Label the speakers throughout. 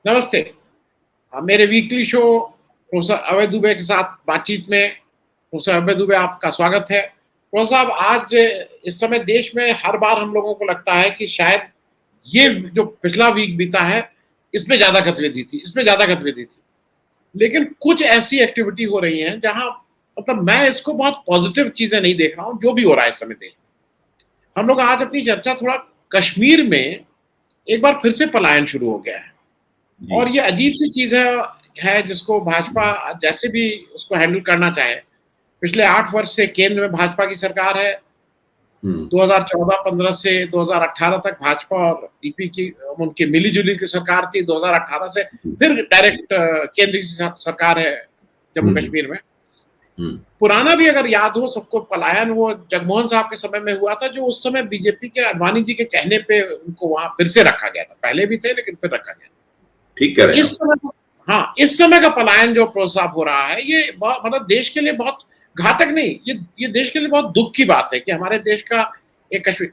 Speaker 1: नमस्ते। मेरे weekly show professor अभय दुबे के साथ बातचीत में प्रोफेसर अभय दुबे आपका स्वागत है। प्रोफेसर साहब, आज इस समय देश में हर बार हम लोगों को लगता है कि शायद ये जो पिछला वीक बीता है, इसमें ज़्यादा गतिविधि थी, इसमें ज़्यादा गतिविधि थी। लेकिन कुछ ऐसी एक्टिविटी हो रही हैं जहाँ मतलब मैं इसको बहुत पॉजिटिव चीज़ें नहीं देख रहा हूँ, जो भी हो रहा है इस समय देश में। हम लोग आज अपनी चर्चा थोड़ा कश्मीर में एक बार फिर से पलायन शुरू हो गया है।
Speaker 2: जी।
Speaker 1: और ये अजीब-सी चीज़ है जिसको भाजपा जैसे भी उसको हैंडल करना चाहे। पिछले 8 वर्ष से केंद्र में भाजपा की सरकार है।
Speaker 2: हुँ।
Speaker 1: 2014-15 से 2018 तक भाजपा और ईपी की उनकी मिली-जुली की सरकार थी। 2018 से
Speaker 2: हुँ।
Speaker 1: फिर डायरेक्ट केंद्र की सरकार है जम्मू
Speaker 2: हुँ,
Speaker 1: कश्मीर में।
Speaker 2: हुँ।
Speaker 1: पुराना भी अगर याद हो सबको, पलायन वो जगमोहन साहब के समय में हुआ था, जो उस समय बीजेपी के अडवाणी जी के कहने पे उनको वहाँ फिर से रखा गया था। पहले भी थे लेकिन फिर रखा गया।
Speaker 2: ठीक कह रहे हैं
Speaker 1: इस
Speaker 2: आप।
Speaker 1: समय का हाँ, इस समय का पलायन जो प्रोत्साहन हो रहा है, ये बहुत मतलब देश के लिए बहुत घातक नहीं, ये देश के लिए बहुत दुःख की बात है कि हमारे देश का एक कश्मीर।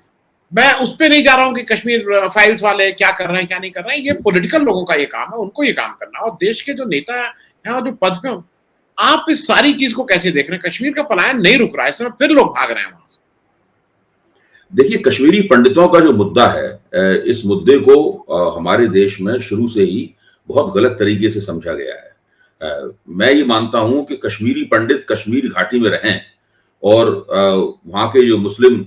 Speaker 1: मैं उस पे नहीं जा रहा हूँ कि कश्मीर फाइल्स वाले क्या कर रहे हैं, क्या नहीं कर रहे हैं। ये पॉलिटिकल लोगों का ये काम है, उनको ये काम करना है और देश के जो नेता हैं और जो पद पे हैं, आप इस सारी चीज़ को कैसे देख रहे हैं? कश्मीर का पलायन नहीं रुक रहा है, इस समय फिर लोग भाग रहे हैं वहाँ से।
Speaker 2: देखिए, कश्मीरी पंडितों का जो मुद्दा है इस मुद्दे को हमारे देश में शुरू से ही बहुत गलत तरीके से समझा गया है। मैं ये मानता हूँ कि कश्मीरी पंडित कश्मीर घाटी में रहें और वहाँ के जो मुस्लिम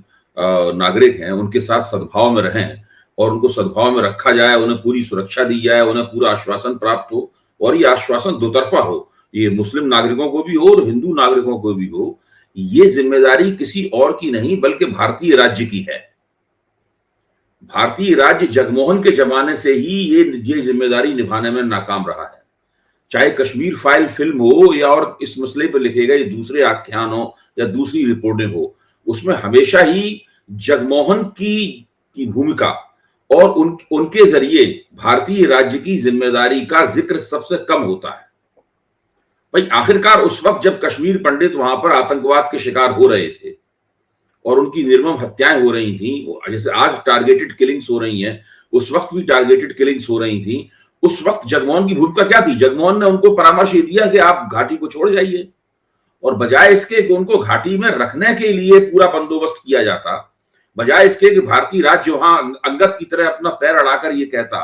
Speaker 2: नागरिक हैं, उनके साथ सद्भाव में रहें और उनको सद्भाव में रखा जाए, उन्हें पूरी सुरक्षा दी जाए, उन्हें पूरा आश्वासन प्राप्त हो और ये आश्वासन दोतरफा हो। ये मुस्लिम नागरिकों को भी हो और हिंदू नागरिकों को भी हो। ये जिम्मेदारी किसी और की नहीं बल्कि भारतीय राज्य की है। भारतीय राज्य जगमोहन के जमाने से ही ये जिम्मेदारी निभाने में नाकाम रहा है। चाहे कश्मीर फाइल फिल्म हो या और इस मसले पर लिखे गए दूसरे आख्यान हो या दूसरी रिपोर्टें हो, उसमें हमेशा ही जगमोहन की भूमिका और उनके जरिए भारतीय राज्य की जिम्मेदारी का जिक्र सबसे कम होता है। भाई, आखिरकार उस वक्त जब कश्मीर पंडित वहां पर आतंकवाद के शिकार हो रहे थे और उनकी निर्मम हत्याएं हो रही थी, जैसे आज टारगेटेड किलिंग्स हो रही हैं, उस वक्त भी टारगेटेड किलिंग्स हो रही थी। उस वक्त जगमोहन की भूमिका क्या थी? जगमोहन ने उनको परामर्श दिया कि आप घाटी को छोड़ जाइए और बजाय इसके कि उनको घाटी में रखने के लिए पूरा बंदोबस्त किया जाता, बजाय इसके कि भारतीय राज्य वहां अंगद की तरह अपना पैर अड़ाकर ये कहता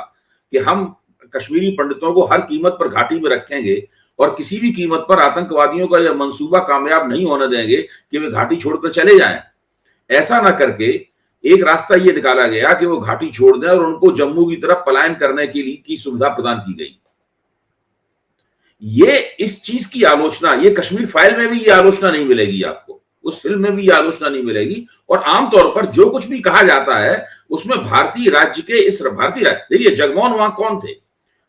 Speaker 2: कि हम कश्मीरी पंडितों को हर कीमत पर घाटी में रखेंगे और किसी भी कीमत पर आतंकवादियों का यह मंसूबा कामयाब नहीं होने देंगे कि वे घाटी छोड़कर चले जाएं। ऐसा न करके एक रास्ता ये निकाला गया कि वो घाटी छोड़ दें और उनको जम्मू की तरफ पलायन करने के लिए की सुविधा प्रदान की गई। ये इस चीज की आलोचना, ये कश्मीर फाइल में भी ये आलोचना नहीं मिलेगी आपको, उस फिल्म में भी ये आलोचना नहीं मिलेगी। और आमतौर पर जो कुछ भी कहा जाता है उसमें भारतीय राज्य के देखिए, जगमोहन वहां कौन थे?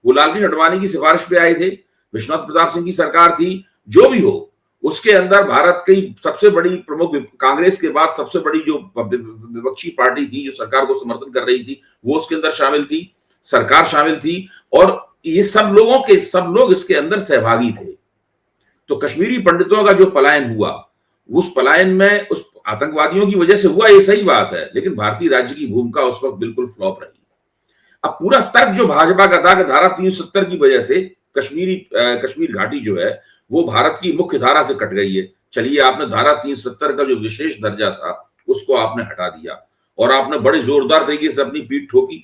Speaker 2: वो लालकृष्ण आडवाणी की सिफारिश पे आए थे, विश्वनाथ प्रताप सिंह की सरकार थी, जो भी हो उसके अंदर भारत की सबसे बड़ी प्रमुख कांग्रेस के बाद सबसे बड़ी जो विपक्षी पार्टी थी जो सरकार को समर्थन कर रही थी, वो उसके अंदर शामिल थी, सरकार शामिल थी और ये सब लोग इसके अंदर सहभागी थे। तो कश्मीरी पंडितों का जो पलायन हुआ, उस पलायन में उस आतंकवादियों की वजह से हुआ, ये सही बात है, लेकिन भारतीय राज्य की भूमिका उस वक्त बिल्कुल फ्लॉप रही। अब पूरा तर्क जो भाजपा का था कि धारा 370 की वजह से कश्मीर घाटी जो है वो भारत की मुख्य धारा से कट गई है। चलिए, आपने धारा 370 का जो विशेष दर्जा था उसको आपने हटा दिया और आपने बड़े जोरदार तरीके से अपनी पीठ ठोकी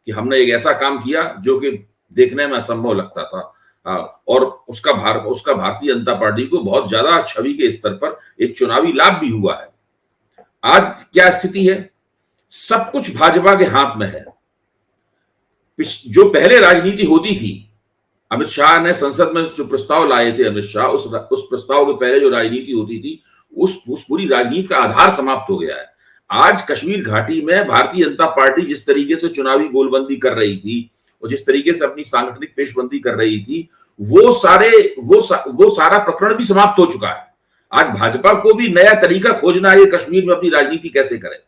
Speaker 2: कि हमने एक ऐसा काम किया जो कि देखने में असंभव लगता था। और उसका भारतीय जनता पार्टी को बहुत ज्यादा छवि के स्तर पर एक चुनावी लाभ भी हुआ है। आज क्या स्थिति है? सब कुछ भाजपा के हाथ में है। जो पहले राजनीति होती थी, अमित शाह ने संसद में जो प्रस्ताव लाए थे, अमित शाह, उस प्रस्ताव के पहले जो राजनीति होती थी उस पूरी राजनीति का आधार समाप्त हो गया है। आज कश्मीर घाटी में भारतीय जनता पार्टी जिस तरीके से चुनावी गोलबंदी कर रही थी और जिस तरीके से अपनी सांगठनिक पेशबंदी कर रही थी, वो सारा प्रकरण भी समाप्त हो चुका है। आज भाजपा को भी नया तरीका खोजना है कश्मीर में अपनी राजनीति कैसे करे,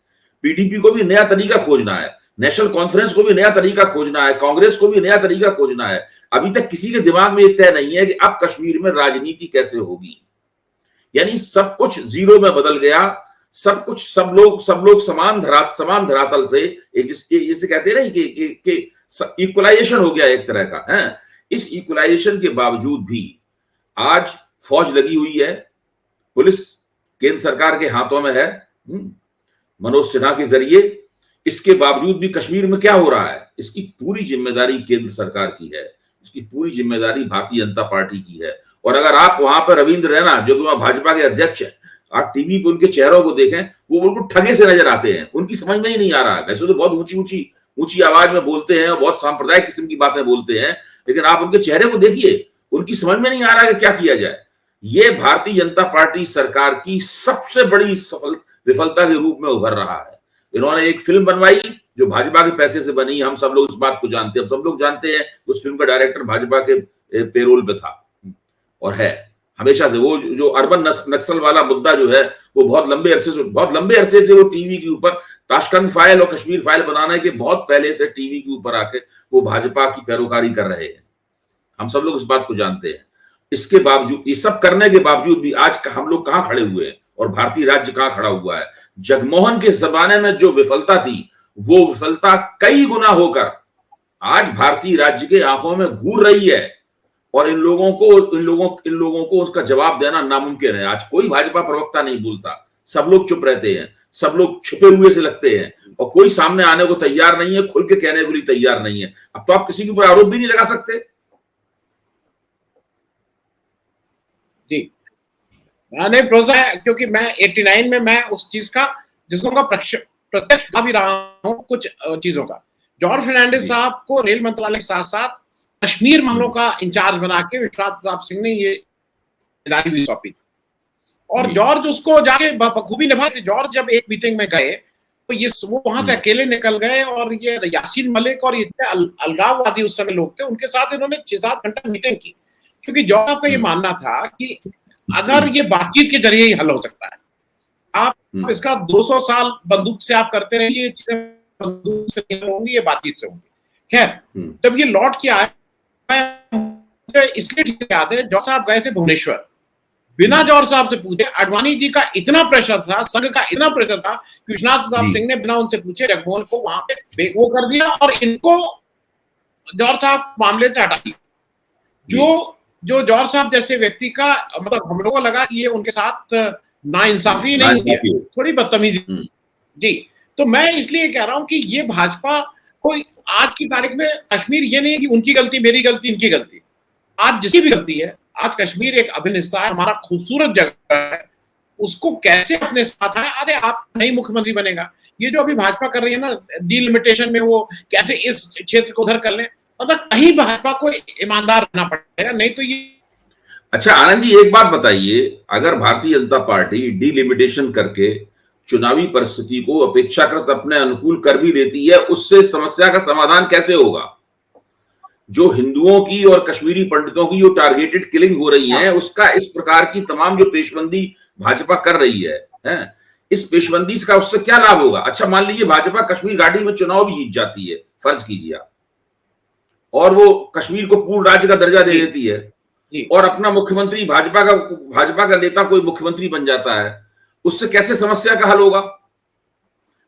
Speaker 2: पीडीपी को भी नया तरीका खोजना है, नेशनल कॉन्फ्रेंस को भी नया तरीका खोजना है, कांग्रेस को भी नया तरीका खोजना है। अभी तक किसी के दिमाग में तय नहीं है कि अब कश्मीर में राजनीति कैसे होगी। यानी सब कुछ जीरो में बदल गया। सब लोग समान धरातल से, जिसे कहते हैं ना कि इक्वलाइजेशन हो गया एक तरह का है। इस इक्वलाइजेशन के बावजूद भी आज फौज लगी हुई है, पुलिस केंद्र सरकार के हाथों में है मनोज सिन्हा के जरिए। इसके बावजूद भी कश्मीर में क्या हो रहा है, इसकी पूरी जिम्मेदारी केंद्र सरकार की है, इसकी पूरी जिम्मेदारी भारतीय जनता पार्टी की है। और अगर आप वहां पर रविंद्र रैना जो कि वहां भाजपा के अध्यक्ष है, आप टीवी पे उनके चेहरों को देखें, वो बिल्कुल ठगे से नजर आते हैं, उनकी समझ में ही नहीं आ रहा है। वैसे तो बहुत ऊंची ऊंची आवाज में बोलते हैं, बहुत सांप्रदायिक किस्म की बातें बोलते हैं, लेकिन आप उनके चेहरे को देखिए, उनकी समझ में नहीं आ रहा है कि क्या किया जाए। ये भारतीय जनता पार्टी सरकार की सबसे बड़ी विफलता के रूप में उभर रहा है। इन्होंने एक फिल्म बनवाई जो भाजपा के पैसे से बनी, हम सब लोग इस बात को जानते हैं, हम सब लोग जानते हैं उस फिल्म का डायरेक्टर भाजपा के पेरोल पे था और है हमेशा से। वो जो अर्बन नक्सल वाला मुद्दा जो है वो बहुत लंबे अरसे से वो टीवी के ऊपर, ताशकंद फाइल और कश्मीर फाइल बनाने के बहुत पहले से टीवी के ऊपर आके वो भाजपा की पैरोकारी कर रहे हैं, हम सब लोग इस बात को जानते हैं। इसके बावजूद, ये सब करने के बावजूद भी आज हम लोग कहां खड़े हुए हैं और भारतीय राज्य कहां खड़ा हुआ है। जगमोहन के जमाने में जो विफलता थी, वो विफलता कई गुना होकर आज भारतीय राज्य के आंखों में घूर रही है और इन लोगों को उसका जवाब देना नामुमकिन है। आज कोई भाजपा प्रवक्ता नहीं बोलता, सब लोग चुप रहते हैं, सब लोग छुपे हुए से लगते हैं और कोई सामने आने को तैयार नहीं है, खुल के कहने को लिए तैयार नहीं है। अब तो आप किसी के ऊपर आरोप भी नहीं लगा सकते।
Speaker 1: जी नहीं प्रोफेसर, क्योंकि मैं 89 में मैं उस चीज का जिसको का प्रत्यक्ष भी रहा हूं कुछ चीजों का। जॉर्ज फर्नांडिस साहब को रेल मंत्रालय के साथ साथ कश्मीर मामलों का इंचार्ज बना के विश्वनाथ प्रताप सिंह ने ये जिम्मेदारी भी सौंपी थी और जॉर्ज उसको जाके बखूबी निभाते। जॉर्ज जब एक मीटिंग में गए तो ये वो वहां से अकेले निकल गए और ये यासीन मलिक और इतने अलगाववादी उस समय लोग थे, उनके साथ इन्होंने 6-7 घंटा मीटिंग की, क्योंकि जॉर्ज का ये मानना था कि अगर ये बातचीत के जरिए ही हल हो सकता है। आप इसका 200 साल बंदूक से आप करते रहिए, ये चीजें बंदूक से नहीं होंगी, ये बातचीत से होंगी। खैर जब ये लौट के आए, इसलिए ठीक याद है जॉर्ज साहब गए थे भुवनेश्वर, बिना जॉर्ज साहब से पूछे। अडवाणी जी का इतना प्रेशर था, संघ का इतना प्रेशर था, विश्वनाथ प्रताप सिंह ने बिना उनसे पूछे जगमोहन को वहां पे वो कर दिया और इनको जॉर्ज साहब मामले से हटा दिया। जो जॉर्ज साहब जैसे व्यक्ति का मतलब हम लोगों को लगा कि ये उनके साथ नाइंसाफी नहीं है, थोड़ी बदतमीजी। जी तो मैं इसलिए कह रहा हूं कि ये भाजपा कोई आज की तारीख में कश्मीर ये नहीं है कि उनकी गलती, मेरी गलती, इनकी गलती। आज जिसकी भी गलती है, आज कश्मीर एक अभिन्न हिस्सा है, हमारा खूबसूरत जगह है, उसको कैसे अपने साथ है। अरे आप नहीं मुख्यमंत्री बनेगा, ये जो अभी भाजपा कर रही है ना डिलिमिटेशन में, वो कैसे इस क्षेत्र को उधर कर ले, मतलब कहीं भाजपा को ईमानदार रहना पड़ेगा, नहीं तो ये।
Speaker 2: अच्छा आनंद जी एक बात बताइए, अगर भारतीय जनता पार्टी डिलिमिटेशन करके चुनावी परिस्थिति को अपेक्षाकृत अपने अनुकूल कर भी देती है, उससे समस्या का समाधान कैसे होगा? जो हिंदुओं की और कश्मीरी पंडितों की जो टारगेटेड किलिंग हो रही है, उसका इस प्रकार की तमाम जो पेशबंदी भाजपा कर रही है इस पेशबंदी का उससे क्या लाभ होगा? अच्छा मान लीजिए भाजपा कश्मीर घाटी में चुनाव भी जीत जाती है, फर्ज कीजिए आप, और वो कश्मीर को पूर्ण राज्य का दर्जा दे देती है और अपना मुख्यमंत्री भाजपा का नेता कोई मुख्यमंत्री बन जाता है, उससे कैसे समस्या का हल होगा?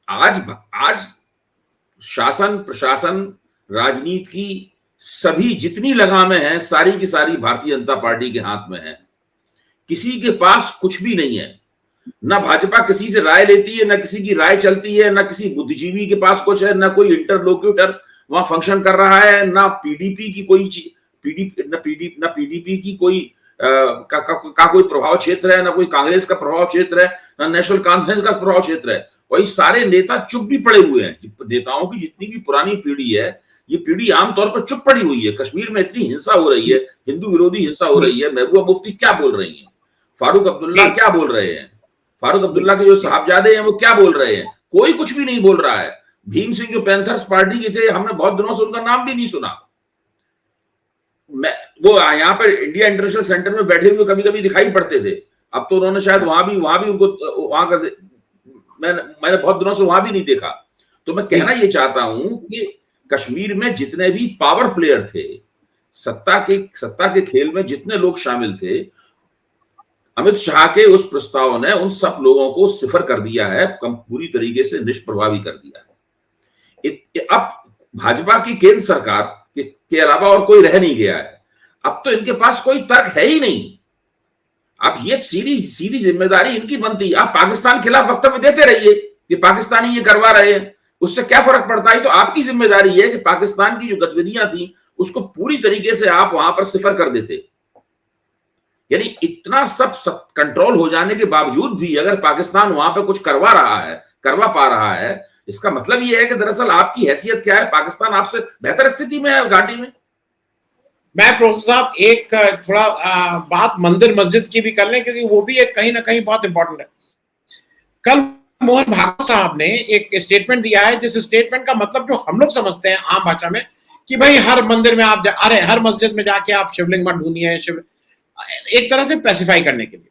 Speaker 2: आज शासन प्रशासन राजनीति की सभी जितनी लगामें हैं, सारी की सारी भारतीय जनता पार्टी के हाथ में है। किसी के पास कुछ भी नहीं है, ना भाजपा किसी से राय लेती है, ना किसी की राय चलती है, ना किसी बुद्धिजीवी के पास कुछ है, ना कोई इंटरलोक्यूटर वहां फंक्शन कर रहा है, ना पीडीपी की कोई पीडीपी की कोई का कोई प्रभाव क्षेत्र है, ना कोई कांग्रेस का प्रभाव क्षेत्र है, ना नेशनल कॉन्फ्रेंस का प्रभाव क्षेत्र है। वही सारे नेता चुप भी पड़े हुए हैं। नेताओं की जितनी भी पुरानी पीढ़ी है, ये पीढ़ी आमतौर पर चुप पड़ी हुई है। कश्मीर में इतनी हिंसा हो रही है, हिंदू विरोधी हिंसा हो रही है, महबूबा मुफ्ती क्या बोल रही हैं, फारूक अब्दुल्ला क्या बोल रहे हैं, फारूक अब्दुल्ला के जो साहबजादे हैं वो क्या बोल रहे हैं, कोई कुछ भी नहीं बोल रहा है। भीम सिंह जो पैंथर्स पार्टी के थे, हमने बहुत दिनों से उनका नाम भी नहीं सुना। वो यहाँ पर इंडिया इंटरनेशनल सेंटर में बैठे हुए कभी कभी दिखाई पड़ते थे, अब तो उन्होंने शायद वहां भी उनको वहां का मैंने बहुत दिनों से वहां भी नहीं देखा। तो मैं कहना ये चाहता हूं कि कश्मीर में जितने भी पावर प्लेयर थे, सत्ता के खेल में जितने लोग शामिल थे, अमित शाह के उस प्रस्ताव ने उन सब लोगों को सिफर कर दिया है, पूरी तरीके से निष्प्रभावी कर दिया है। अब भाजपा की केंद्र सरकार के अलावा और कोई रह नहीं गया है। अब तो इनके पास कोई तर्क है ही नहीं। अब ये सीधी सीधी जिम्मेदारी इनकी बनती है। आप पाकिस्तान के खिलाफ वक्तव्य देते रहिए कि पाकिस्तानी ये करवा रहे हैं, उससे क्या फर्क पड़ता है? तो आपकी जिम्मेदारी है कि पाकिस्तान की जो गतिविधियां थी उसको पूरी तरीके से आप वहां पर सिफर कर देते। यानी इतना सब कंट्रोल हो जाने के बावजूद भी अगर पाकिस्तान वहां पर कुछ करवा पा रहा है, इसका मतलब ये है कि दरअसल आपकी हैसियत क्या है, पाकिस्तान आपसे बेहतर स्थिति में है घाटी में।
Speaker 1: मैं प्रोफेसर साहब एक थोड़ा बात मंदिर मस्जिद की भी कर लें, क्योंकि वो भी एक कहीं ना कहीं बहुत इंपॉर्टेंट है। कल मोहन भागवत साहब ने एक स्टेटमेंट दिया है, जिस स्टेटमेंट का मतलब जो हम लोग समझते हैं आम भाषा में कि भाई हर मंदिर में आप अरे हर मस्जिद में जाके आप शिवलिंग मत ढूंढिए, एक तरह से पैसिफाई करने के लिए।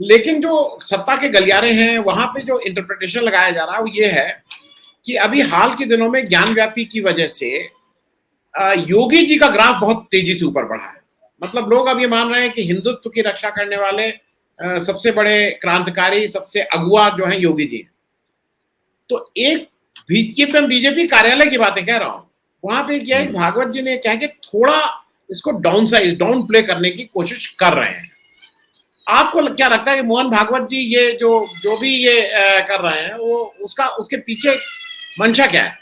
Speaker 1: लेकिन जो सत्ता के गलियारे हैं वहां पे जो इंटरप्रिटेशन लगाया जा रहा है वो ये है कि अभी हाल के दिनों में ज्ञान व्यापी की वजह से योगी जी का ग्राफ बहुत तेजी से ऊपर बढ़ा है। मतलब लोग अब ये मान रहे हैं कि हिंदुत्व की रक्षा करने वाले सबसे बड़े क्रांतिकारी, सबसे अगुआ जो है योगी जी हैं। तो एक बीजेपी कार्यालय की बातें कह रहा हूं, वहां पे क्या है, भागवत जी ने क्या है कि थोड़ा इसको डाउन प्ले करने की कोशिश कर रहे हैं। आपको क्या लगता है कि मोहन भागवत जी ये जो भी ये कर रहे हैं वो उसके पीछे मंशा क्या है?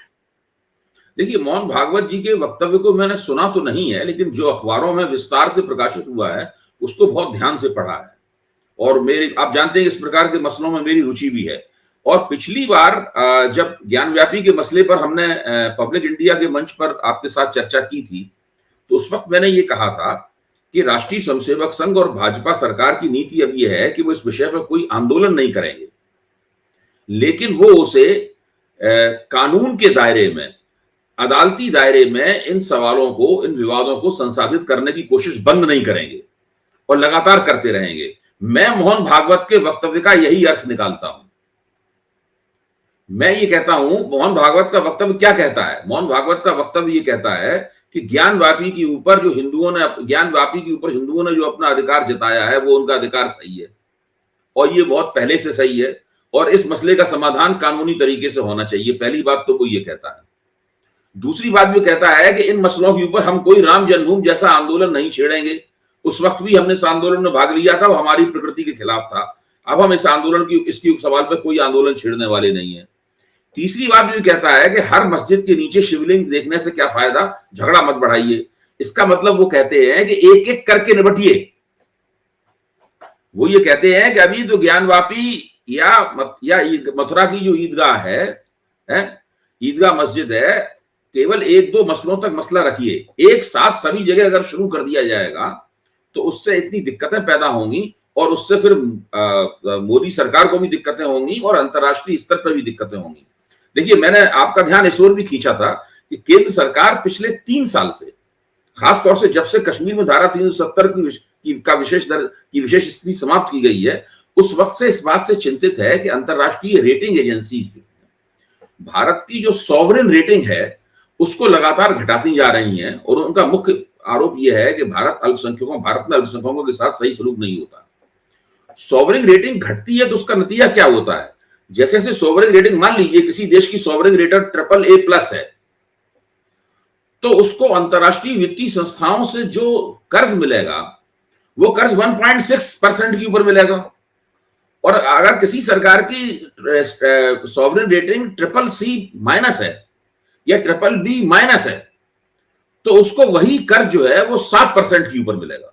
Speaker 2: देखिए, मोहन भागवत जी के वक्तव्य को मैंने सुना तो नहीं है, लेकिन जो अखबारों में विस्तार से प्रकाशित हुआ है उसको बहुत ध्यान से पढ़ा है। और आप जानते हैं इस प्रकार के मसलों में मेरी रुचि भी है। और पिछली बार जब ज्ञानव्यापी के मसले पर हमने पब्लिक इंडिया के मंच पर आपके साथ चर्चा की थी, तो उस वक्त मैंने ये कहा था कि राष्ट्रीय स्वयंसेवक संघ और भाजपा सरकार की नीति अब यह है कि वो इस विषय पर कोई आंदोलन नहीं करेंगे, लेकिन वो उसे कानून के दायरे में, अदालती दायरे में इन सवालों को, इन विवादों को संसाधित करने की कोशिश बंद नहीं करेंगे और लगातार करते रहेंगे। मैं मोहन भागवत के वक्तव्य का यही अर्थ निकालता हूं। मैं ये कहता हूं, मोहन भागवत का वक्तव्य क्या कहता है? मोहन भागवत का वक्तव्य ये कहता है कि ज्ञानव्यापी के ऊपर हिंदुओं ने जो अपना अधिकार जताया है वो उनका अधिकार सही है और ये बहुत पहले से सही है और इस मसले का समाधान कानूनी तरीके से होना चाहिए। पहली बात तो वो ये कहता है। दूसरी बात भी कहता है कि इन मसलों के ऊपर हम कोई राम जन्मभूमि जैसा आंदोलन नहीं छेड़ेंगे। उस वक्त भी हमने इस आंदोलन में भाग लिया था, वो हमारी प्रकृति के खिलाफ था। अब हम इस आंदोलन की इसकी सवाल पर कोई आंदोलन छेड़ने वाले नहीं है। तीसरी बात भी कहता है कि हर मस्जिद के नीचे शिवलिंग देखने से क्या फायदा, झगड़ा मत बढ़ाइए। इसका मतलब वो कहते हैं कि एक एक करके निपटिए। वो ये कहते हैं कि अभी तो ज्ञानवापी या मथुरा की जो ईदगाह है, ईदगाह मस्जिद है, केवल एक दो मसलों तक मसला रखिए। एक साथ सभी जगह अगर शुरू कर दिया जाएगा तो उससे इतनी दिक्कतें पैदा होंगी और उससे फिर मोदी सरकार को भी दिक्कतें होंगी और अंतर्राष्ट्रीय स्तर पर भी दिक्कतें होंगी। देखिए, मैंने आपका ध्यान इस ओर भी खींचा था कि केंद्र सरकार पिछले 3 साल से, खासतौर से जब से कश्मीर में धारा 370 की विशेष स्थिति समाप्त की गई है, उस वक्त से इस बात से चिंतित है कि अंतर्राष्ट्रीय रेटिंग एजेंसी भारत की जो सॉवरेन रेटिंग है उसको लगातार घटाती जा रही हैं और उनका मुख्य आरोप यह है कि भारत में अल्पसंख्यकों के साथ सही सलूक नहीं होता। सॉवरेन रेटिंग घटती है तो उसका नतीजा क्या होता है? जैसे जैसे सॉवरेन रेटिंग, मान लीजिए किसी देश की सॉवरेन रेटिंग AAA+ है, तो उसको अंतरराष्ट्रीय वित्तीय संस्थाओं से जो कर्ज मिलेगा वो कर्ज 1.6% के ऊपर मिलेगा। और अगर किसी सरकार की सॉवरेन रेटिंग CCC- है या BBB- है, तो उसको वही कर्ज जो है वो 7% के ऊपर मिलेगा।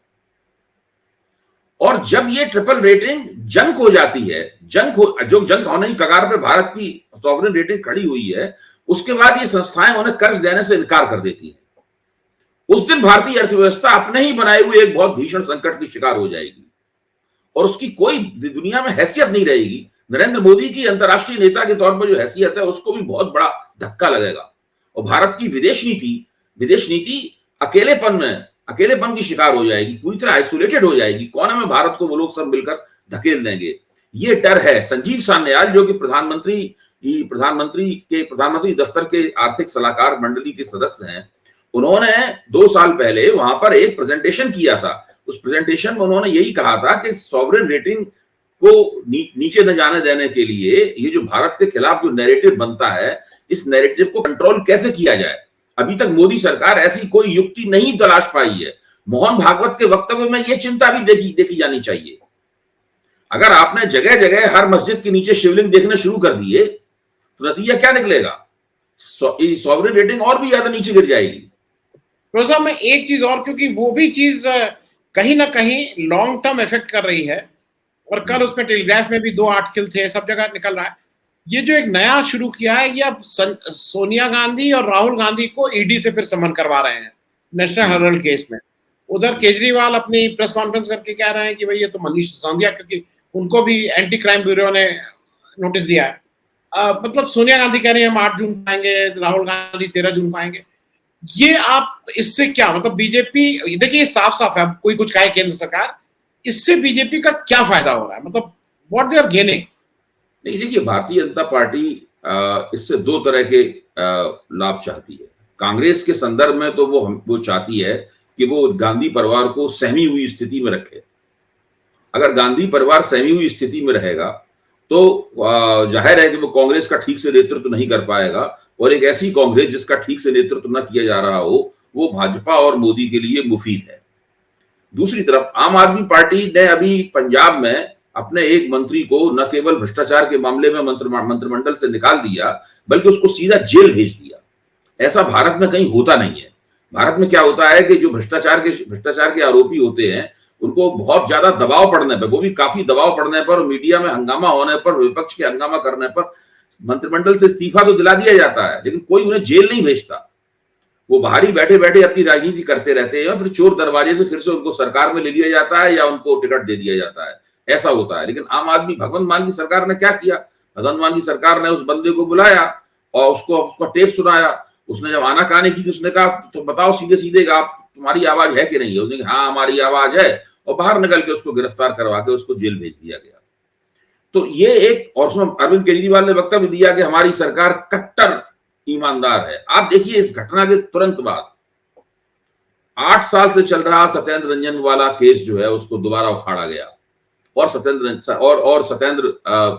Speaker 2: और जब ये ट्रिपल रेटिंग जंक हो जाती है, जंक होने की कगार पे भारत की सॉवरेन रेटिंग खड़ी हुई है, उसके बाद ये संस्थाएं उन्हें कर्ज देने से इनकार कर देती हैं। उस दिन भारतीय अर्थव्यवस्था अपने ही बनाए हुए एक बहुत भीषण संकट की शिकार हो जाएगी और उसकी कोई दुनिया में हैसियत नहीं रहेगी। नरेंद्र मोदी की अंतर्राष्ट्रीय नेता के तौर पर जो हैसियत है उसको भी बहुत बड़ा धक्का लगेगा और भारत की विदेश नीति अकेलेपन की शिकार हो जाएगी, पूरी तरह आइसोलेटेड हो जाएगी। कोने में भारत को वो लोग सब मिलकर धकेल देंगे, ये डर है। संजीव सान्याल जो कि प्रधानमंत्री दफ्तर के आर्थिक सलाहकार मंडली के सदस्य हैं, उन्होंने 2 साल पहले वहां पर एक प्रेजेंटेशन किया था। उस प्रेजेंटेशन में उन्होंने यही कहा था कि सॉवरेन रेटिंग को नीचे न जाने देने के लिए ये जो भारत के खिलाफ जो नैरेटिव बनता है, इस नैरेटिव को कंट्रोल कैसे किया जाए। अभी तक मोदी सरकार ऐसी कोई युक्ति नहीं तलाश पाई है। मोहन भागवत के वक्तव्य में यह चिंता भी देखी जानी चाहिए। अगर आपने जगह जगह हर मस्जिद के नीचे शिवलिंग देखने शुरू कर दिए तो नतीजा क्या निकलेगा? सॉवरेन रेटिंग और भी ज्यादा नीचे गिर जाएगी।
Speaker 1: प्रोफेसर साहब, मैं एक चीज और, क्योंकि वो भी चीज कहीं ना कहीं लॉन्ग टर्म इफेक्ट कर रही है, और कल उसमें टेलीग्राफ में भी 2 आर्टिकल थे, सब जगह निकल रहा है। ये जो एक नया शुरू किया है, ये अब सोनिया गांधी और राहुल गांधी को ईडी से फिर समन करवा रहे हैं नेशनल हेराल्ड केस में। उधर केजरीवाल अपनी प्रेस कॉन्फ्रेंस करके कह रहे हैं कि भाई ये तो मनीष सिसोदिया, क्योंकि उनको भी एंटी क्राइम ब्यूरो ने नोटिस दिया है। मतलब सोनिया गांधी कह रही है हम 8 जून को आएंगे, राहुल गांधी 13 जून को आएंगे। ये आप इससे क्या मतलब बीजेपी, देखिए साफ साफ है, कोई कुछ कहे केंद्र सरकार, इससे बीजेपी का क्या फायदा हो रहा है, मतलब व्हाट दे आर गेनिंग?
Speaker 2: नहीं, देखिए, भारतीय जनता पार्टी इससे 2 तरह के लाभ चाहती है। कांग्रेस के संदर्भ में तो वो चाहती है कि वो गांधी परिवार को सहमी हुई स्थिति में रखे। अगर गांधी परिवार सहमी हुई स्थिति में रहेगा तो जाहिर है कि वो कांग्रेस का ठीक से नेतृत्व नहीं कर पाएगा, और एक ऐसी कांग्रेस जिसका ठीक से नेतृत्व न किया जा रहा हो वो भाजपा और मोदी के लिए मुफीद है। दूसरी तरफ आम आदमी पार्टी ने अभी पंजाब में अपने एक मंत्री को न केवल भ्रष्टाचार के मामले में मंत्रिमंडल से निकाल दिया, बल्कि उसको सीधा जेल भेज दिया। ऐसा भारत में कहीं होता नहीं है। भारत में क्या होता है कि जो भ्रष्टाचार के आरोपी होते हैं उनको बहुत ज्यादा दबाव पड़ने पर, वो भी काफी दबाव पड़ने पर, मीडिया में हंगामा होने पर, विपक्ष के हंगामा करने पर मंत्रिमंडल से इस्तीफा तो दिला दिया जाता है, लेकिन कोई उन्हें जेल नहीं भेजता। वो बाहर ही बैठे बैठे अपनी राजनीति करते रहते हैं, फिर चोर दरवाजे से फिर से उनको सरकार में ले लिया जाता है या उनको टिकट दे दिया जाता है, ऐसा होता है। लेकिन आम आदमी, भगवंत मान की सरकार ने क्या किया? भगवंत मान की सरकार ने उस बंदे को बुलाया और उसका टेप सुनाया। उसने जब आनाकानी की, उसने कहा तो बताओ सीधे सीधे आप, तुम्हारी आवाज है कि नहीं है? उसने कहा हाँ हमारी आवाज है, और बाहर निकल के उसको गिरफ्तार करवा के उसको जेल भेज दिया गया। तो ये एक, और उसमें अरविंद केजरीवाल ने वक्तव्य दिया कि हमारी सरकार कट्टर ईमानदार है। आप देखिए इस घटना के तुरंत बाद 8 साल से चल रहा सत्येंद्र रंजन वाला केस जो है उसको दोबारा उखाड़ा गया और सत्येंद्र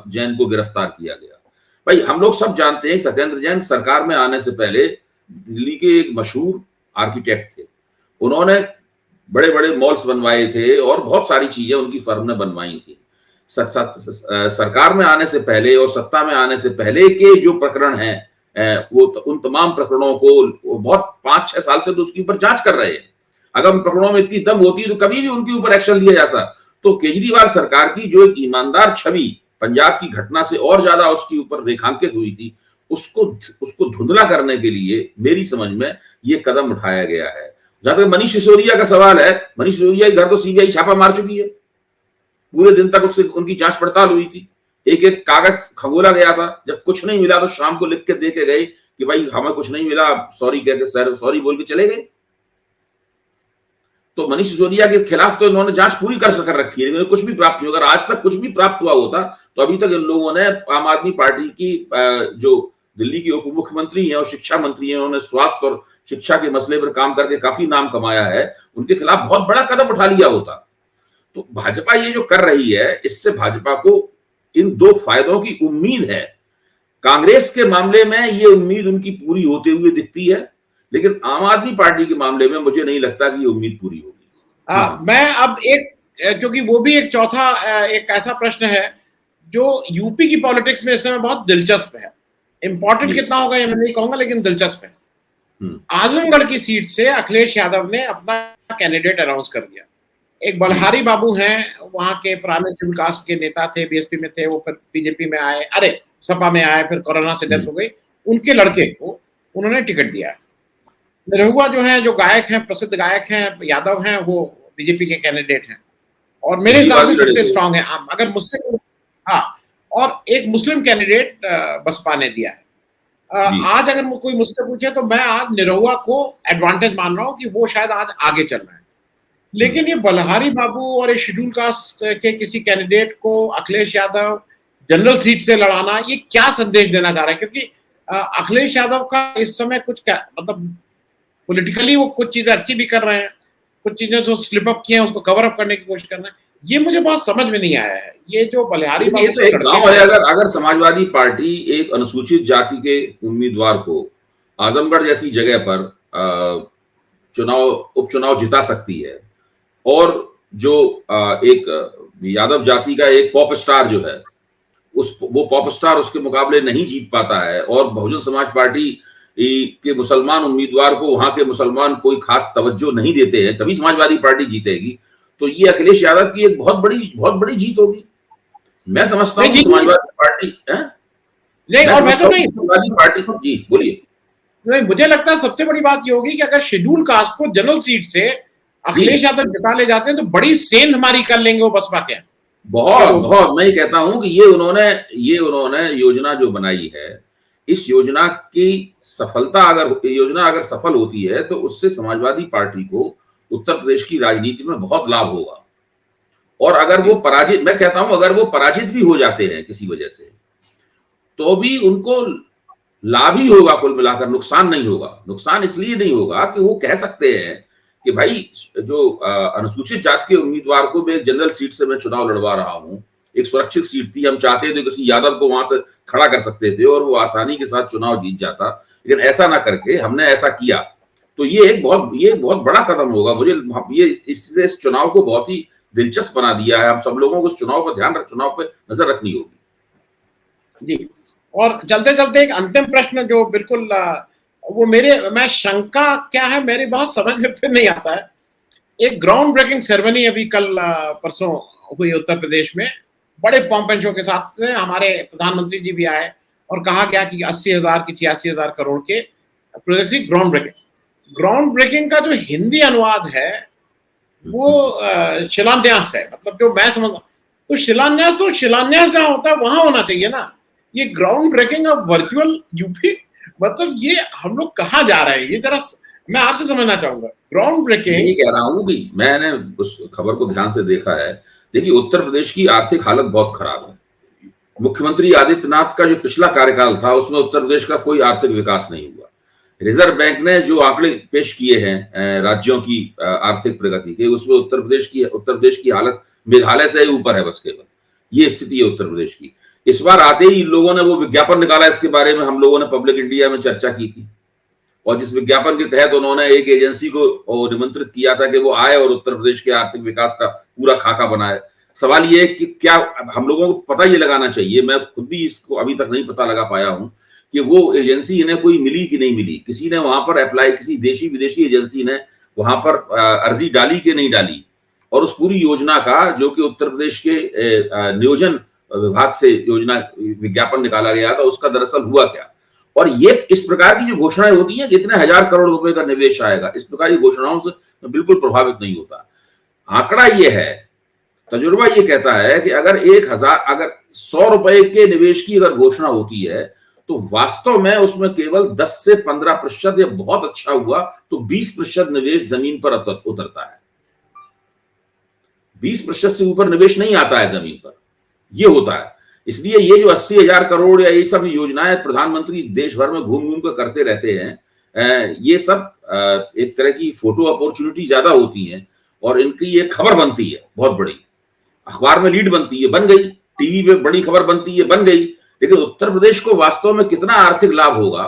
Speaker 2: जैन को गिरफ्तार किया गया। भाई हम लोग सब जानते हैं सत्येंद्र जैन सरकार में आने से पहले दिल्ली के एक मशहूर आर्किटेक्ट थे। उन्होंने बड़े बड़े मॉल्स बनवाए थे और बहुत सारी चीजें उनकी फर्म ने बनवाई थी। सरकार में आने से पहले और सत्ता में आने से पहले के जो प्रकरण हैं वो उन तमाम प्रकरणों को बहुत 5-6 साल से तो उसके ऊपर जांच कर रहे हैं। अगर उन प्रकरणों में इतनी दम होती तो कभी भी उनके ऊपर एक्शन लिया जाता। तो केजरीवाल सरकार की जो एक ईमानदार छवि पंजाब की घटना से और ज्यादा उसके ऊपर रेखांकित हुई थी, उसको धुंधला करने के लिए मेरी समझ में ये कदम उठाया गया है। जहां तक मनीष सिसोदिया का सवाल है, मनीष सिसोदिया के घर तो सीबीआई छापा मार चुकी है। पूरे दिन तक उससे उनकी जांच पड़ताल हुई थी। एक एक कागज खंगोला गया था। जब कुछ नहीं मिला तो शाम को लिख के दे के गए कि भाई हमें कुछ नहीं मिला, सॉरी कह के सॉरी बोल के चले गए। तो मनीष सिसोदिया के खिलाफ तो इन्होंने जांच पूरी कर रखी है, लेकिन कुछ भी प्राप्त नहीं। अगर आज तक कुछ भी प्राप्त हुआ होता तो अभी तक इन लोगों ने, आम आदमी पार्टी की जो दिल्ली की उप मुख्यमंत्री है और शिक्षा मंत्री है, उन्होंने स्वास्थ्य और शिक्षा के मसले पर काम करके काफी नाम कमाया है, उनके खिलाफ बहुत बड़ा कदम उठा लिया होता। तो भाजपा ये जो कर रही है, इससे भाजपा को इन 2 फायदों की उम्मीद है। कांग्रेस के मामले में ये उम्मीद उनकी पूरी होते हुए दिखती है, लेकिन आम आदमी पार्टी के मामले में मुझे नहीं लगता कि ये उम्मीद पूरी होगी।
Speaker 1: मैं अब एक, क्योंकि वो भी एक चौथा एक ऐसा प्रश्न है जो यूपी की पॉलिटिक्स में इस समय बहुत दिलचस्प है। इंपॉर्टेंट कितना होगा ये मैं नहीं कहूंगा, लेकिन दिलचस्प है। आजमगढ़ की सीट से अखिलेश यादव ने अपना कैंडिडेट अनाउंस कर दिया। एक बलहारी बाबू हैं, वहां के पुराने शेड्यूल कास्ट के नेता थे, बीएसपी में थे, वो फिर बीजेपी में आए, अरे सपा में आए, फिर कोरोना से डेथ हो गई। उनके लड़के को उन्होंने टिकट दिया है। निरहुआ जो है, जो गायक हैं, प्रसिद्ध गायक हैं, यादव हैं, वो बीजेपी के कैंडिडेट हैं और मेरे हिसाब से सबसे स्ट्रांग है। अगर मुझसे, हाँ, और एक मुस्लिम कैंडिडेट बसपा ने दिया है। आज अगर कोई मुझसे पूछे तो मैं आज निरहुआ को एडवांटेज मान रहा हूं कि वो शायद आज आगे चल रहे हैं। लेकिन ये बलहारी बाबू और ये शेड्यूल कास्ट के किसी कैंडिडेट को अखिलेश यादव जनरल सीट से लड़ाना, ये क्या संदेश देना चाह रहा है? क्योंकि अखिलेश यादव का इस समय कुछ क्या मतलब पॉलिटिकली वो कुछ चीजें अच्छी भी कर रहे हैं, कुछ चीजें जो स्लिप अप किए हैं उसको कवर अप करने की कोशिश कर रहे हैं। ये मुझे बहुत समझ में नहीं आया है। ये जो बलिहारी
Speaker 2: बाबू, ये तो एक गांव है। अगर समाजवादी पार्टी एक अनुसूचित जाति के उम्मीदवार को आजमगढ़ जैसी जगह पर उपचुनाव जिता सकती है, और जो एक यादव जाति का एक पॉप स्टार जो है, वो पॉप स्टार उसके मुकाबले नहीं जीत पाता है, और बहुजन समाज पार्टी के मुसलमान उम्मीदवार को वहां के मुसलमान कोई खास तवज्जो नहीं देते हैं, तभी समाजवादी पार्टी जीतेगी। तो ये अखिलेश यादव की एक बहुत बड़ी जीत होगी। मैं समझता हूँ समाजवादी पार्टी
Speaker 1: नहीं, और मैं तो नहीं,
Speaker 2: समाजवादी पार्टी जी बोलिए।
Speaker 1: नहीं, मुझे लगता है सबसे बड़ी बात ये होगी कि अगर शेड्यूल कास्ट को जनरल सीट से अखिलेश यादव जिता ले जाते हैं तो बड़ी सेंध हमारी कर लेंगे वो बसपा के।
Speaker 2: बहुत मैं कहता हूं कि ये उन्होंने योजना जो बनाई है, इस योजना की सफलता, अगर सफल होती है तो उससे समाजवादी पार्टी को उत्तर प्रदेश की राजनीति में बहुत लाभ होगा। और अगर वो पराजित, मैं कहता हूं अगर वो पराजित भी हो जाते हैं किसी वजह से, तो भी उनको लाभ ही होगा, कुल मिलाकर नुकसान नहीं होगा। नुकसान इसलिए नहीं होगा कि वो कह सकते हैं कि भाई जो अनुसूचित जाति के उम्मीदवार को मैं जनरल सीट से मैं चुनाव लड़वा रहा हूं, एक सुरक्षित सीट थी, हम चाहते थे किसी यादव को वहां से खड़ा कर सकते थे और वो आसानी के साथ चुनाव जीत जाता, लेकिन ऐसा ना करके हमने ऐसा किया। तो ये बहुत बड़ा कदम होगा। मुझे ये इससे इस चुनाव को बहुत ही दिलचस्प बना दिया है। हम सब लोगों को चुनाव पे नजर रखनी होगी।
Speaker 1: जी, और चलते चलते एक अंतिम प्रश्न जो बिल्कुल वो मैं शंका क्या है मेरी बहुत समझ में फिर नहीं आता है। एक ग्राउंड ब्रेकिंग सेरेमनी अभी कल परसों हुई उत्तर प्रदेश में, बड़े पॉम्प एंड शो के साथ हमारे प्रधानमंत्री जी भी आए और कहा गया कि 80,000 की 86,000 करोड़ के प्रोजेक्ट की ग्राउंड ब्रेकिंग का जो हिंदी अनुवाद है वो शिलान्यास है। मतलब जो मैं समझ, तो शिलान्यास जहां होता है वहां होना चाहिए ना। ये ground breaking of virtual UP, मतलब ये हम लोग कहाँ जा रहे हैं, ये जरा मैं आपसे समझना चाहूंगा। ग्राउंड ब्रेकिंग,
Speaker 2: नहीं कह रहा हूं कि मैंने उस खबर को ध्यान से देखा है। देखिए, उत्तर प्रदेश की आर्थिक हालत बहुत खराब है। मुख्यमंत्री आदित्यनाथ का जो पिछला कार्यकाल था उसमें उत्तर प्रदेश का कोई आर्थिक विकास नहीं हुआ। रिजर्व बैंक ने जो आंकड़े पेश किए हैं राज्यों की आर्थिक प्रगति के, उसमें उत्तर प्रदेश की हालत मेघालय से ऊपर है बस केवल। ये स्थिति है उत्तर प्रदेश की। इस बार आते ही इन लोगों ने वो विज्ञापन निकाला, इसके बारे में हम लोगों ने पब्लिक इंडिया में चर्चा की थी, और जिस विज्ञापन के तहत उन्होंने एक एजेंसी को निमंत्रित किया था कि वो आए और उत्तर प्रदेश के आर्थिक विकास का पूरा खाका बनाए। सवाल ये है कि क्या हम लोगों को पता ये लगाना चाहिए, मैं खुद भी इसको अभी तक नहीं पता लगा पाया हूं कि वो एजेंसी इन्हें कोई मिली कि नहीं मिली। किसी ने वहां पर अप्लाई, किसी देशी विदेशी एजेंसी ने वहां पर अर्जी डाली कि नहीं डाली, और उस पूरी योजना का जो कि उत्तर प्रदेश के नियोजन विभाग से योजना विज्ञापन निकाला गया था, उसका दरअसल हुआ क्या। और ये इस प्रकार की जो घोषणाएं होती हैं कि इतने 1000 करोड़ रुपए का निवेश आएगा, इस प्रकार की घोषणाओं से बिल्कुल प्रभावित नहीं होता। आंकड़ा ये है, तजुर्बा ये कहता है कि अगर 100 रुपए के निवेश की अगर घोषणा होती है तो वास्तव में उसमें केवल 10 से 15%, या बहुत अच्छा हुआ तो 20% निवेश जमीन पर उतरता है। 20% से ऊपर निवेश नहीं आता है जमीन पर, ये होता है। इसलिए ये जो 80,000 करोड़ या ये सब योजनाएं प्रधानमंत्री देश भर में घूम घूम कर करते रहते हैं, ये सब एक तरह की फोटो अपॉर्चुनिटी ज्यादा होती हैं, और इनकी ये खबर बनती है बहुत बड़ी, अखबार में लीड बनती है, बन गई, टीवी पे बड़ी खबर बनती है, बन गई, लेकिन उत्तर प्रदेश को वास्तव में कितना आर्थिक लाभ होगा।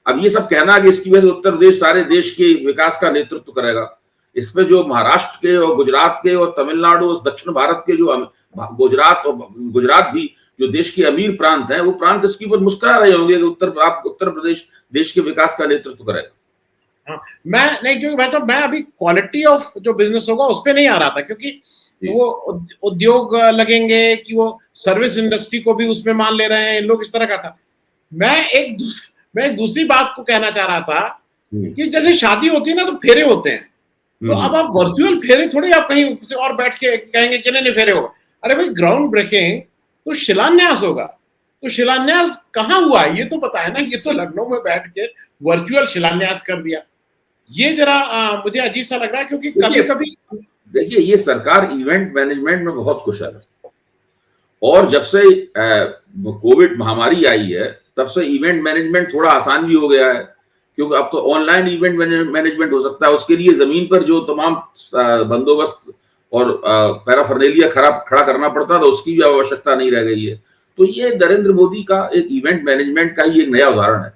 Speaker 2: अब ये सब कहना कि इसकी वजह से उत्तर प्रदेश सारे देश के विकास का नेतृत्व करेगा, इसमें जो महाराष्ट्र के और गुजरात के और तमिलनाडु और दक्षिण भारत के जो गुजरात भी जो देश के अमीर प्रांत हैं, वो प्रांत इसके ऊपर मुस्कुरा रहे होंगे कि उत्तर प्रदेश देश के विकास का नेतृत्व करेगा।
Speaker 1: मैं नहीं, क्योंकि मैं अभी क्वालिटी ऑफ जो बिजनेस होगा उस पर नहीं आ रहा था, क्योंकि वो उद्योग लगेंगे कि वो सर्विस इंडस्ट्री को भी उसमें मान ले रहे हैं लोग, इस तरह का था। मैं एक दूसरी बात को कहना चाह रहा था कि जैसे शादी होती है ना तो फेरे होते हैं, तो अब आप वर्चुअल फेरे थोड़ी आप कहीं से और बैठ के कहेंगे कि नहीं फेरे होगा। अरे भाई, ग्राउंड ब्रेकिंग तो शिलान्यास होगा, तो शिलान्यास कहाँ हुआ ये तो पता है ना। ये तो लखनऊ में बैठ के वर्चुअल शिलान्यास कर दिया, ये जरा मुझे अजीब सा लग रहा है, क्योंकि कभी कभी
Speaker 2: देखिए, ये सरकार इवेंट मैनेजमेंट में बहुत कुशल है, और जब से कोविड महामारी आई है तब से इवेंट मैनेजमेंट थोड़ा आसान भी हो गया है, क्योंकि अब तो ऑनलाइन इवेंट मैनेजमेंट हो सकता है। उसके लिए जमीन पर जो तमाम बंदोबस्त और पैराफर्नेलिया खड़ा करना पड़ता था, उसकी भी आवश्यकता नहीं रह गई है। तो ये नरेंद्र मोदी का एक इवेंट मैनेजमेंट का ही एक नया उदाहरण है।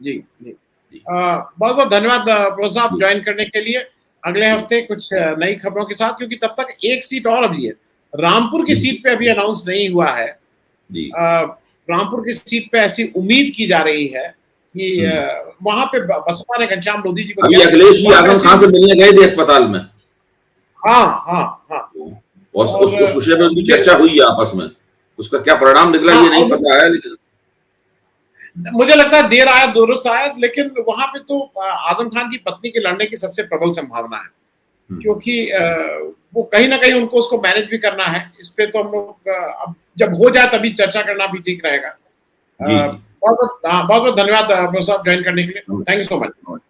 Speaker 1: जी, जी।
Speaker 2: जी,
Speaker 1: बहुत-बहुत धन्यवाद प्रोफेसर साहब
Speaker 2: जी,
Speaker 1: जॉइन करने के लिए। अगले
Speaker 2: जी,
Speaker 1: हफ्ते कुछ नई खबरों के साथ, क्योंकि तब तक एक सीट और अभी है। रामपुर की
Speaker 2: जी,
Speaker 1: सीट पे अभी अनाउंस नहीं हुआ है।
Speaker 2: जी।
Speaker 1: अ, रामपुर की सीट पे ऐसी उम्मीद की जा रही है कि
Speaker 2: हुँ।
Speaker 1: वहाँ पे बसपा ने घनश्याम लोधी जी को
Speaker 2: अभी
Speaker 1: दिया।
Speaker 2: अखिलेश जी
Speaker 1: वहाँ पे
Speaker 2: आजम
Speaker 1: ऐसी
Speaker 2: खान से मिलने गए थे अस्पताल में।
Speaker 1: हाँ, हाँ, हाँ।
Speaker 2: और
Speaker 1: और
Speaker 2: उस विषय में उनकी
Speaker 1: मुझे
Speaker 2: चर्चा हुई है आपस में। उसका क्या परिणाम निकला
Speaker 1: हाँ,
Speaker 2: ये
Speaker 1: और
Speaker 2: नहीं
Speaker 1: मुझे
Speaker 2: पता है, लेकिन
Speaker 1: मुझे लगता है देर आया दुरुस्त आया, लेकिन वहाँ पे तो आज़म खान की पत्नी के लड़ने की सबसे प्रबल संभावना है।
Speaker 2: हुँ,
Speaker 1: क्योंकि वो कहीं न कहीं उनको उसको मैनेज भी करना है। इस पे तो हम लोग अब जब हो जाए तभी चर्चा करना भी ठीक रहेगा।
Speaker 2: जी, जी।
Speaker 1: बहुत-बहुत हाँ, बहुत-बहुत धन्यवाद प्रोफ़ेसर साहब जॉइन करने के लिए। Thank you so much.